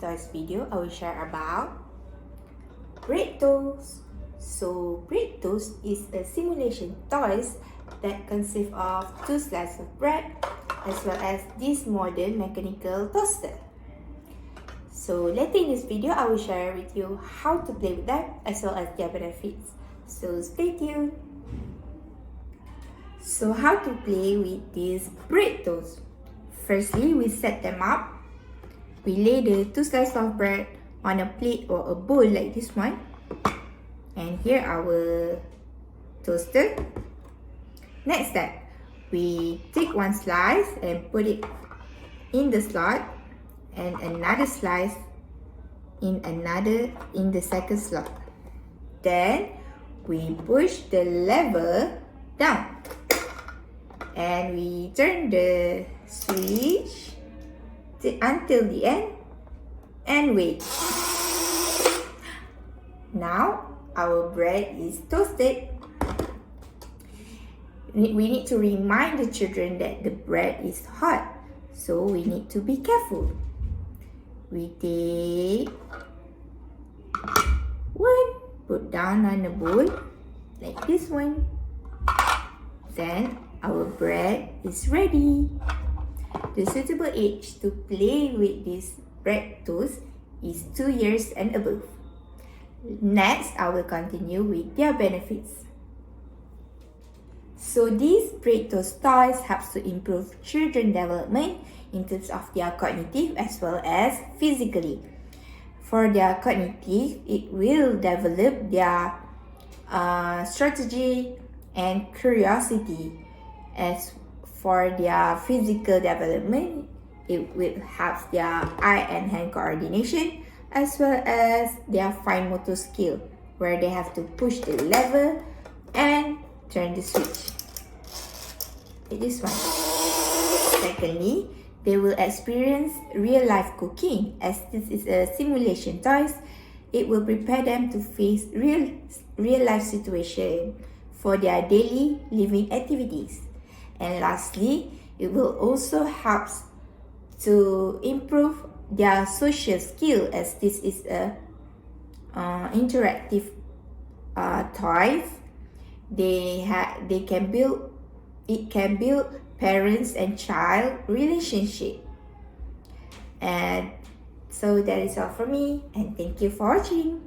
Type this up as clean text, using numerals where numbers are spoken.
toys video, I will share about bread toast. So bread toast is a simulation toys that consists of 2 slices of bread as well as this modern mechanical toaster. So later in this video, I will share with you how to play with them as well as their benefits. So stay tuned. So how to play with these bread toast? Firstly, we set them up. We lay the 2 slices of bread on a plate or a bowl like this one. And here our toaster. Next step, we take 1 slice and put it in the slot and another slice in the second slot. Then we push the lever down and we turn the switch until the end and wait. Now our bread is toasted. We need to remind the children that the bread is hot, so we need to be careful. We take 1, put down on the bowl like this one. Then our bread is ready. The suitable age to play with this bread toast is 2 years and above. Next, I will continue with their benefits. So these bread toast toys helps to improve children's development in terms of their cognitive as well as physically. For their cognitive, it will develop their strategy and curiosity. As for their physical development, it will help their eye and hand coordination as well as their fine motor skill, where they have to push the lever and turn the switch. Like this one. Secondly, they will experience real-life cooking. As this is a simulation toys, it will prepare them to face real-life situation for their daily living activities. And lastly, it will also help to improve their social skill, as this is a interactive toys. It can build parents and child relationship. And so that is all for me, and thank you for watching.